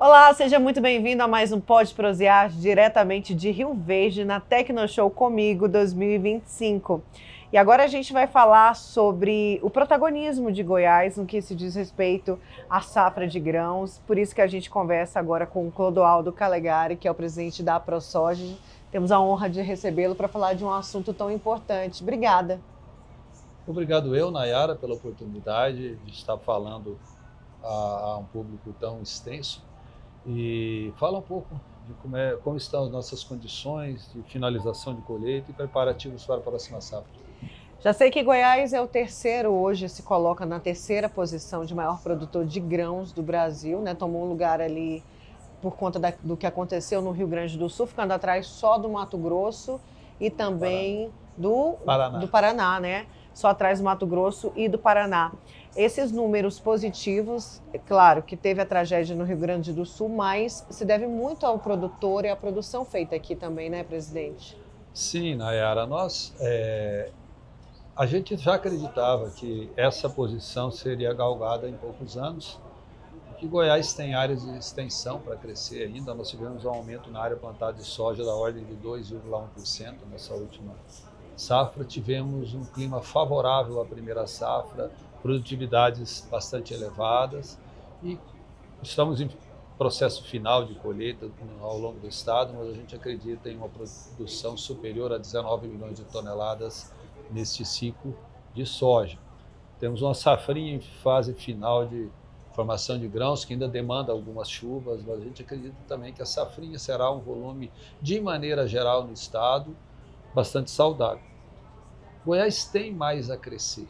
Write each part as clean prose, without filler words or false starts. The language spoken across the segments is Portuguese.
Olá, seja muito bem-vindo a mais um Pode Prosear, diretamente de Rio Verde, na Tecnoshow Comigo 2025. E agora a gente vai falar sobre o protagonismo de Goiás no que se diz respeito à safra de grãos. Por isso que a gente conversa agora com o Clodoaldo Calegari, que é o presidente da ProSoja. Temos a honra de recebê-lo para falar de um assunto tão importante. Obrigada. Obrigado eu, Nayara, pela oportunidade de estar falando a um público tão extenso e fala um pouco de como estão as nossas condições de finalização de colheita e preparativos para a próxima safra. Já sei que Goiás é o terceiro hoje, se coloca na terceira posição de maior produtor de grãos do Brasil, né? Tomou um lugar ali por conta do que aconteceu no Rio Grande do Sul, ficando atrás só do Mato Grosso e também do Paraná, né? Só atrás do Mato Grosso e do Paraná. Esses números positivos, é claro que teve a tragédia no Rio Grande do Sul, mas se deve muito ao produtor e à produção feita aqui também, né, presidente? Sim, Nayara, a gente já acreditava que essa posição seria galgada em poucos anos, que Goiás tem áreas de extensão para crescer ainda. Nós tivemos um aumento na área plantada de soja da ordem de 2,1% nessa última safra. Tivemos um clima favorável à primeira safra, produtividades bastante elevadas e estamos em processo final de colheita ao longo do estado, mas a gente acredita em uma produção superior a 19 milhões de toneladas neste ciclo de soja. Temos uma safrinha em fase final de formação de grãos, que ainda demanda algumas chuvas, mas a gente acredita também que a safrinha será um volume, de maneira geral, no estado, bastante saudável. Goiás tem mais a crescer.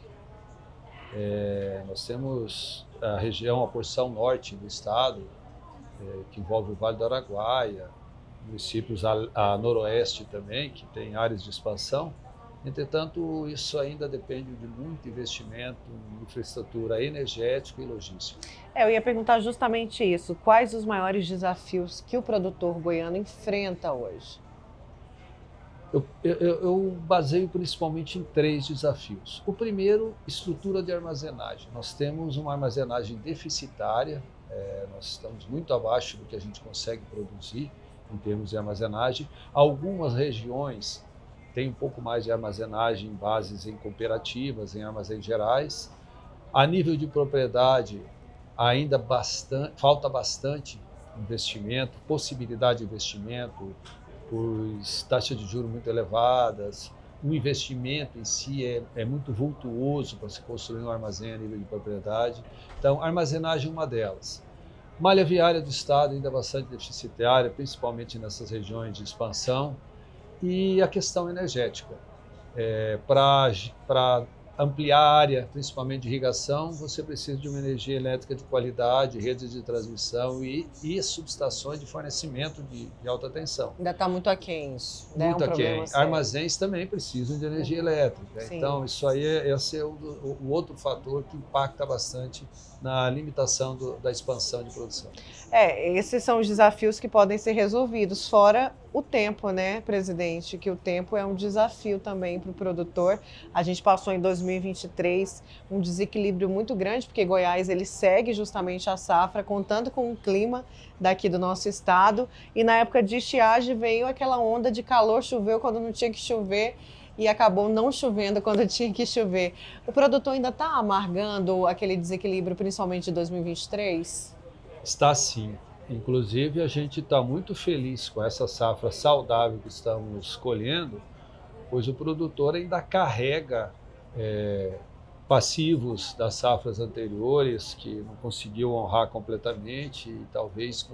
Nós temos a região, a porção norte do estado, que envolve o Vale do Araguaia, municípios a noroeste também, que tem áreas de expansão. Entretanto, isso ainda depende de muito investimento em infraestrutura energética e logística. Eu ia perguntar justamente isso. Quais os maiores desafios que o produtor goiano enfrenta hoje? Eu baseio principalmente em 3 desafios. O primeiro, estrutura de armazenagem. Nós temos uma armazenagem deficitária, nós estamos muito abaixo do que a gente consegue produzir em termos de armazenagem. Algumas regiões têm um pouco mais de armazenagem em bases em cooperativas, em armazéns gerais. A nível de propriedade, ainda falta bastante investimento, possibilidade de investimento, pois taxas de juros muito elevadas, o investimento em si é muito vultuoso para se construir um armazém a nível de propriedade. Então, armazenagem é uma delas. Malha viária do estado ainda bastante deficitária, principalmente nessas regiões de expansão. E a questão energética. Para ampliar a área, principalmente de irrigação, você precisa de uma energia elétrica de qualidade, redes de transmissão e subestações de fornecimento de alta tensão. Ainda está muito aquém isso, né? Muito aquém. Armazéns também precisam de energia elétrica. Sim. Então, isso aí, esse é o outro fator que impacta bastante na limitação da expansão de produção. Esses são os desafios que podem ser resolvidos, fora o tempo, né, presidente? Que o tempo é um desafio também para o produtor. A gente passou em 2023 um desequilíbrio muito grande, porque Goiás ele segue justamente a safra, contando com o clima daqui do nosso estado. E na época de estiagem veio aquela onda de calor, choveu quando não tinha que chover, e acabou não chovendo quando tinha que chover. O produtor ainda está amargando aquele desequilíbrio, principalmente de 2023? Está sim. Inclusive, a gente está muito feliz com essa safra saudável que estamos colhendo, pois o produtor ainda carrega passivos das safras anteriores, que não conseguiu honrar completamente, e talvez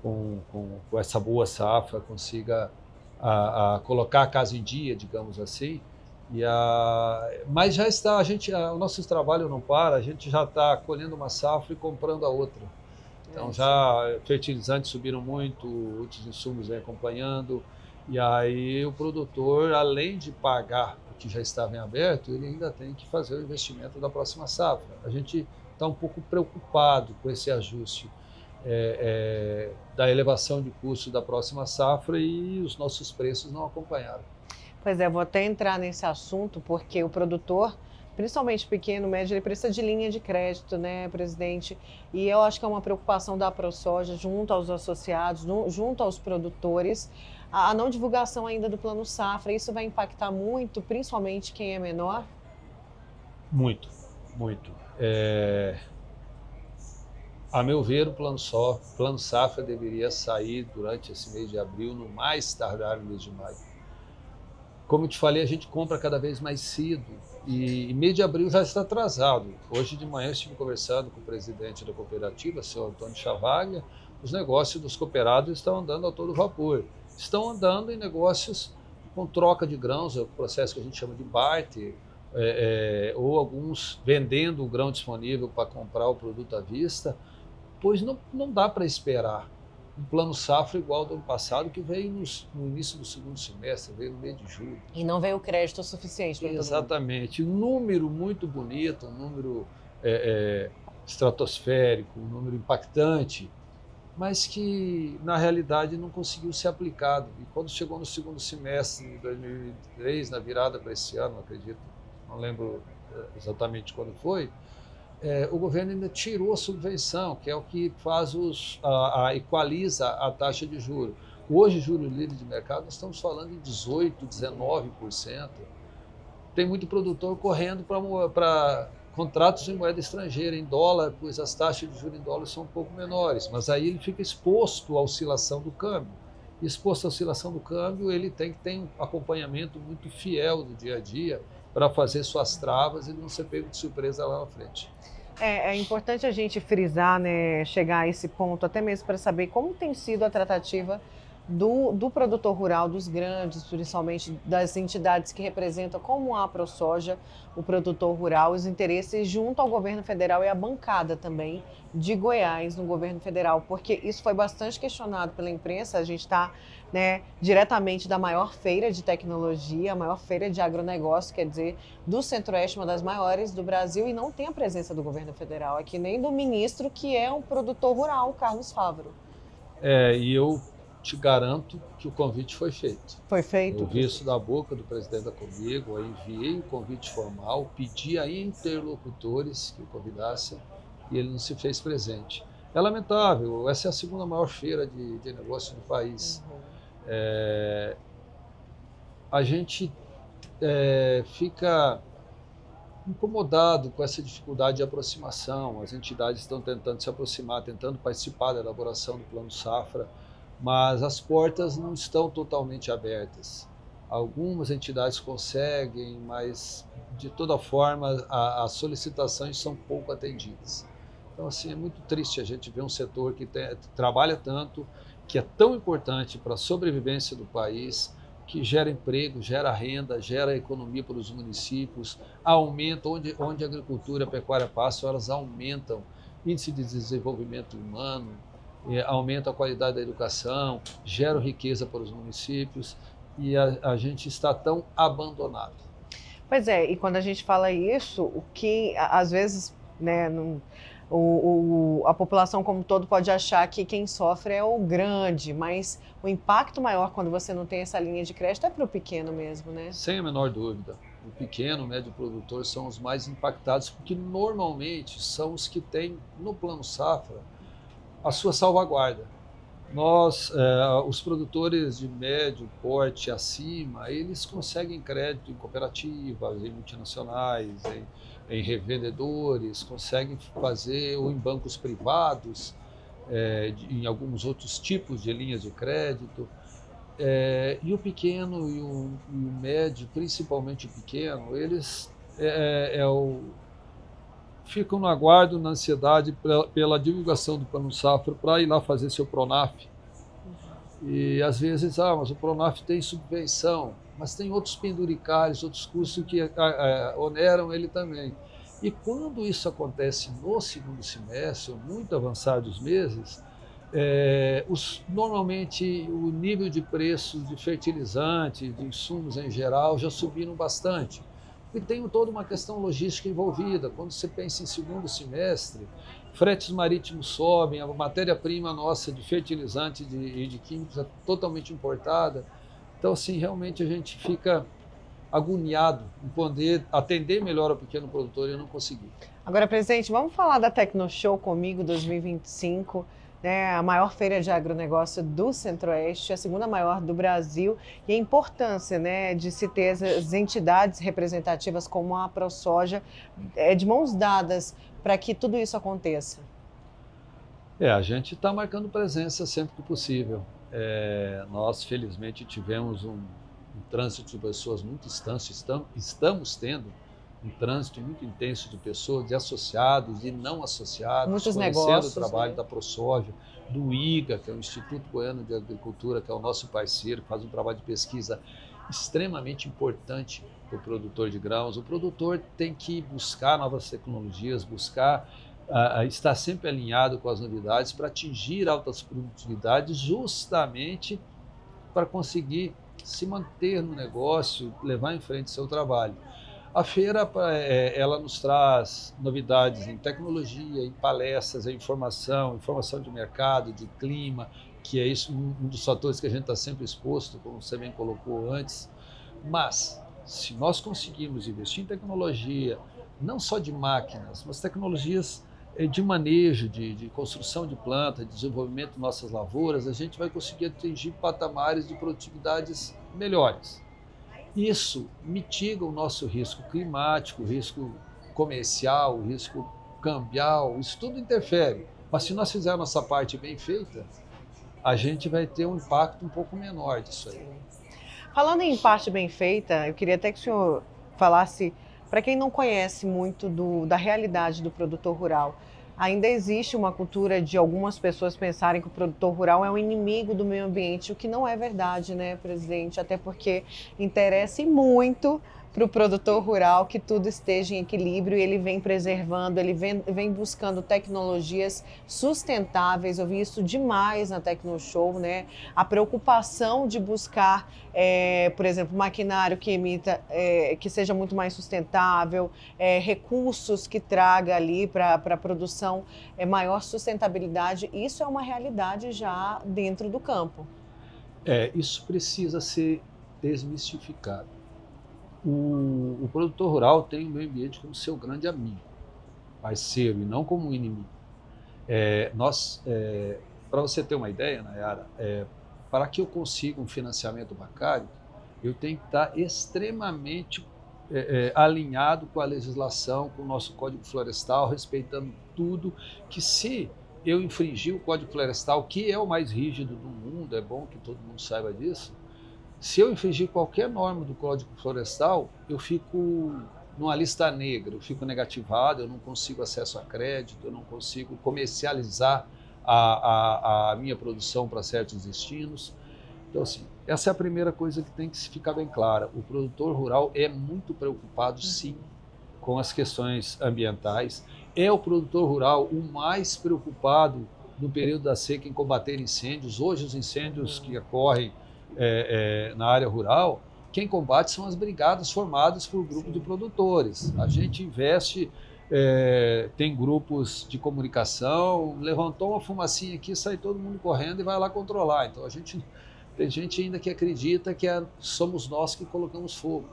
com essa boa safra consiga colocar a casa em dia, digamos assim. Mas já está, o nosso trabalho não para, a gente já está colhendo uma safra e comprando a outra. Então já fertilizantes subiram muito, outros insumos vêm acompanhando, e aí o produtor, além de pagar o que já estava em aberto, ele ainda tem que fazer o investimento da próxima safra. A gente está um pouco preocupado com esse ajuste da elevação de custo da próxima safra, e os nossos preços não acompanharam. Pois é, vou até entrar nesse assunto, porque o produtor principalmente pequeno, médio, ele precisa de linha de crédito, né, presidente? E eu acho que é uma preocupação da ProSoja junto aos associados, junto aos produtores, a não divulgação ainda do Plano Safra. Isso vai impactar muito, principalmente quem é menor? Muito, muito. A meu ver, o Plano Safra deveria sair durante esse mês de abril, no mais tardar no mês de maio. Como eu te falei, a gente compra cada vez mais cedo e mês de abril já está atrasado. Hoje de manhã eu estive conversando com o presidente da cooperativa, o senhor Antônio Chavaglia. Os negócios dos cooperados estão andando a todo vapor. Estão andando em negócios com troca de grãos, é o processo que a gente chama de barter, ou alguns vendendo o grão disponível para comprar o produto à vista, pois não dá para esperar um plano safra igual ao do ano passado, que veio no início do segundo semestre, veio no mês de julho. E não veio o crédito suficiente para todo mundo. Exatamente. Um número muito bonito, um número estratosférico, um número impactante, mas que, na realidade, não conseguiu ser aplicado. E quando chegou no segundo semestre de 2023, na virada para esse ano, acredito, não lembro exatamente quando foi, o governo ainda tirou a subvenção, que é o que faz equaliza a taxa de juros. Hoje, juros livres de mercado, nós estamos falando em 18%, 19%. Tem muito produtor correndo para contratos em moeda estrangeira, em dólar, pois as taxas de juros em dólar são um pouco menores, mas aí ele fica exposto à oscilação do câmbio. E exposto à oscilação do câmbio, ele tem que ter um acompanhamento muito fiel do dia a dia para fazer suas travas e não ser pego de surpresa lá na frente. É importante a gente frisar, né, chegar a esse ponto, até mesmo para saber como tem sido a tratativa do produtor rural, dos grandes, principalmente das entidades que representam, como a ProSoja, o produtor rural, os interesses junto ao governo federal e a bancada também de Goiás no governo federal, porque isso foi bastante questionado pela imprensa. A gente está, né, diretamente da maior feira de tecnologia, a maior feira de agronegócio, quer dizer, do Centro-Oeste, uma das maiores do Brasil, e não tem a presença do governo federal aqui, nem do ministro, que é um produtor rural, Carlos Favaro. E eu te garanto que o convite foi feito. Foi feito? Eu vi isso da boca do presidente da Comigo, eu enviei o convite formal, pedi a interlocutores que o convidassem e ele não se fez presente. É lamentável, essa é a segunda maior feira de negócio do país. Uhum. A gente fica incomodado com essa dificuldade de aproximação. As entidades estão tentando se aproximar, tentando participar da elaboração do Plano Safra, mas as portas não estão totalmente abertas. Algumas entidades conseguem, mas de toda forma as solicitações são pouco atendidas. Então, assim, é muito triste a gente ver um setor que trabalha tanto, que é tão importante para a sobrevivência do país, que gera emprego, gera renda, gera economia para os municípios, aumenta, onde a agricultura e a pecuária passam, elas aumentam índice de desenvolvimento humano, aumenta a qualidade da educação, gera riqueza para os municípios, e a gente está tão abandonado. Pois é, e quando a gente fala isso, o que às vezes, né, a população como um todo pode achar que quem sofre é o grande, mas o impacto maior quando você não tem essa linha de crédito é para o pequeno mesmo, né? Sem a menor dúvida. O pequeno, o médio produtor são os mais impactados, porque normalmente são os que têm no Plano Safra a sua salvaguarda. Os produtores de médio porte acima, eles conseguem crédito em cooperativas, em multinacionais, em revendedores, conseguem fazer ou em bancos privados, em alguns outros tipos de linhas de crédito. E o pequeno e o médio, principalmente o pequeno, eles ficam no aguardo, na ansiedade pela divulgação do Plano Safra para ir lá fazer seu Pronaf. E às vezes, mas o Pronaf tem subvenção, mas tem outros penduricalhos, outros custos que oneram ele também. E quando isso acontece no segundo semestre, muito avançados meses, normalmente o nível de preços de fertilizantes, de insumos em geral, já subiram bastante. E tem toda uma questão logística envolvida. Quando você pensa em segundo semestre, fretes marítimos sobem, a matéria-prima nossa de fertilizante e de químicos é totalmente importada. Então, assim, realmente a gente fica agoniado em poder atender melhor o pequeno produtor e eu não consegui. Agora, presidente, vamos falar da Tecnoshow Comigo 2025, né? A maior feira de agronegócio do Centro-Oeste, a segunda maior do Brasil, e a importância, né, de se ter as entidades representativas como a ProSoja de mãos dadas para que tudo isso aconteça. A gente está marcando presença sempre que possível. Nós, felizmente, tivemos um trânsito de pessoas muito extenso, estamos tendo um trânsito muito intenso de pessoas, de associados e não associados, muitos conhecendo negócios, o trabalho, né, da ProSoja, do IGA, que é o Instituto Goiano de Agricultura, que é o nosso parceiro, que faz um trabalho de pesquisa extremamente importante para o produtor de grãos. O produtor tem que buscar novas tecnologias, buscar estar sempre alinhado com as novidades para atingir altas produtividades, justamente para conseguir se manter no negócio, levar em frente seu trabalho. A feira, ela nos traz novidades em tecnologia, em palestras, em informação de mercado, de clima, que é isso um dos fatores que a gente está sempre exposto, como você bem colocou antes. Mas, se nós conseguirmos investir em tecnologia, não só de máquinas, mas tecnologias de manejo, de construção de planta, de desenvolvimento de nossas lavouras, a gente vai conseguir atingir patamares de produtividades melhores. Isso mitiga o nosso risco climático, o risco comercial, o risco cambial, isso tudo interfere. Mas se nós fizermos a nossa parte bem feita, a gente vai ter um impacto um pouco menor disso aí. Falando em parte bem feita, eu queria até que o senhor falasse, para quem não conhece muito da realidade do produtor rural, ainda existe uma cultura de algumas pessoas pensarem que o produtor rural é um inimigo do meio ambiente, o que não é verdade, né, presidente? Até porque interessa muito para o produtor rural que tudo esteja em equilíbrio e ele vem preservando, ele vem buscando tecnologias sustentáveis. Eu vi isso demais na Tecnoshow, né? A preocupação de buscar, por exemplo, maquinário que emita, que seja muito mais sustentável, recursos que traga ali para a produção maior sustentabilidade. Isso é uma realidade já dentro do campo. Isso precisa ser desmistificado. O produtor rural tem o meio ambiente como seu grande amigo, parceiro, e não como um inimigo. Para você ter uma ideia, Nayara, para que eu consiga um financiamento bancário, eu tenho que estar extremamente alinhado com a legislação, com o nosso Código Florestal, respeitando tudo, que se eu infringir o Código Florestal, que é o mais rígido do mundo, é bom que todo mundo saiba disso, se eu infringir qualquer norma do Código Florestal, eu fico numa lista negra, eu fico negativado, eu não consigo acesso a crédito, eu não consigo comercializar a minha produção para certos destinos. Então, assim, essa é a primeira coisa que tem que ficar bem clara. O produtor rural é muito preocupado, sim, com as questões ambientais. É o produtor rural o mais preocupado no período da seca em combater incêndios. Hoje, os incêndios que ocorrem na área rural, quem combate são as brigadas formadas por grupo de produtores. A gente investe, tem grupos de comunicação, levantou uma fumacinha aqui, sai todo mundo correndo e vai lá controlar. Então, tem gente ainda que acredita que somos nós que colocamos fogo.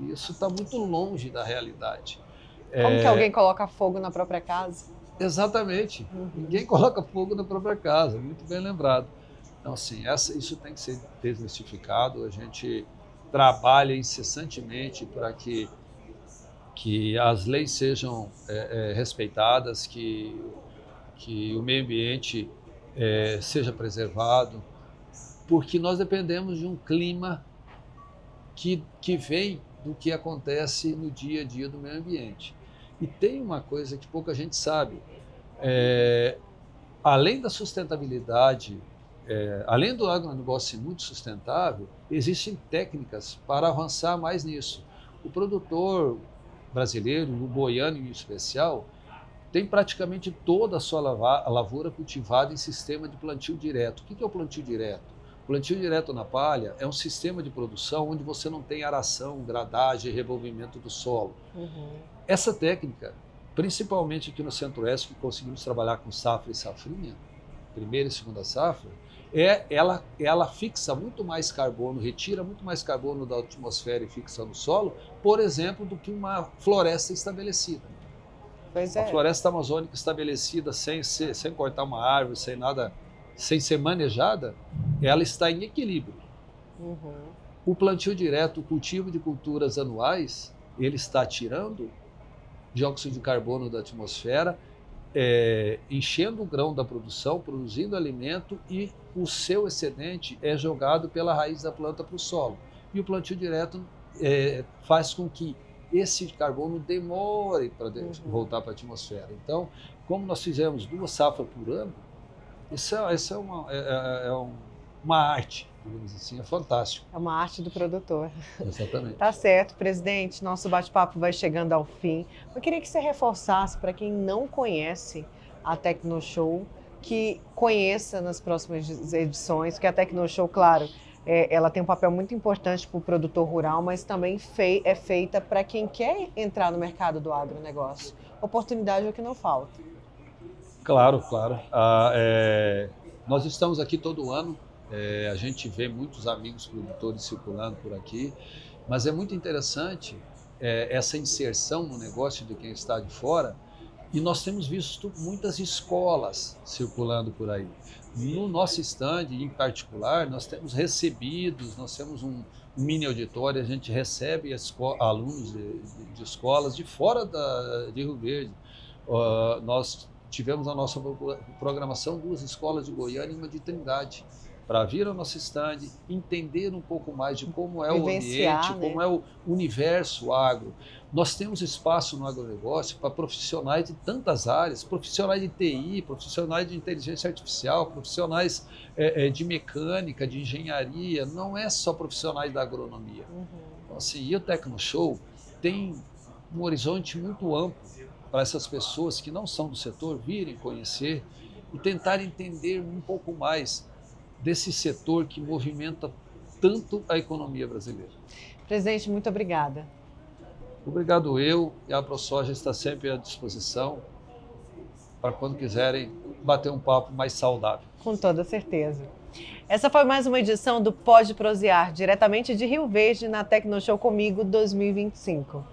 E isso está muito longe da realidade. Como que alguém coloca fogo na própria casa? Exatamente. Ninguém coloca fogo na própria casa, muito bem lembrado. Então, assim, isso tem que ser desmistificado. A gente trabalha incessantemente para que as leis sejam respeitadas, que o meio ambiente seja preservado, porque nós dependemos de um clima que vem do que acontece no dia a dia do meio ambiente. E tem uma coisa que pouca gente sabe, além da sustentabilidade, além do agronegócio ser muito sustentável, existem técnicas para avançar mais nisso. O produtor brasileiro, o goiano em especial, tem praticamente toda a sua lavoura cultivada em sistema de plantio direto. O que é o plantio direto? O plantio direto na palha é um sistema de produção onde você não tem aração, gradagem e revolvimento do solo. Essa técnica, principalmente aqui no Centro-Oeste, que conseguimos trabalhar com safra e safrinha, primeira e segunda safra, ela fixa muito mais carbono, retira muito mais carbono da atmosfera e fixa no solo, por exemplo, do que uma floresta estabelecida. Pois A é. floresta amazônica estabelecida sem cortar uma árvore, sem nada, sem ser manejada, ela está em equilíbrio. Uhum. O plantio direto, o cultivo de culturas anuais, ele está tirando dióxido de carbono da atmosfera, enchendo o grão da produção, produzindo alimento, e o seu excedente é jogado pela raiz da planta para o solo. E o plantio direto faz com que esse carbono demore para voltar para a atmosfera. Então, como nós fizemos 2 safras por ano, isso é uma arte, digamos assim, é fantástico. É uma arte do produtor. Exatamente. Tá certo, presidente. Nosso bate-papo vai chegando ao fim. Eu queria que você reforçasse para quem não conhece a Tecnoshow, que conheça nas próximas edições, que a Tecnoshow, claro, ela tem um papel muito importante para o produtor rural, mas também é feita para quem quer entrar no mercado do agronegócio. Oportunidade é o que não falta. Claro, claro. Nós estamos aqui todo ano. A gente vê muitos amigos produtores circulando por aqui, mas é muito interessante essa inserção no negócio de quem está de fora, e nós temos visto muitas escolas circulando por aí. No nosso stand, em particular, nós temos nós temos um mini auditório, a gente recebe alunos de escolas de fora de Rio Verde. Nós tivemos na nossa programação 2 escolas de Goiânia e uma de Trindade, para vir ao nosso stand, entender um pouco mais de como é o ambiente, como é o universo agro. Nós temos espaço no agronegócio para profissionais de tantas áreas, profissionais de TI, profissionais de inteligência artificial, profissionais de mecânica, de engenharia, não é só profissionais da agronomia. Então, assim, e o Tecnoshow tem um horizonte muito amplo para essas pessoas que não são do setor virem conhecer e tentar entender um pouco mais desse setor que movimenta tanto a economia brasileira. Presidente, muito obrigada. Obrigado eu, e a ProSoja está sempre à disposição para quando quiserem bater um papo mais saudável. Com toda certeza. Essa foi mais uma edição do Pode Prosear, diretamente de Rio Verde, na Tecnoshow Comigo 2025.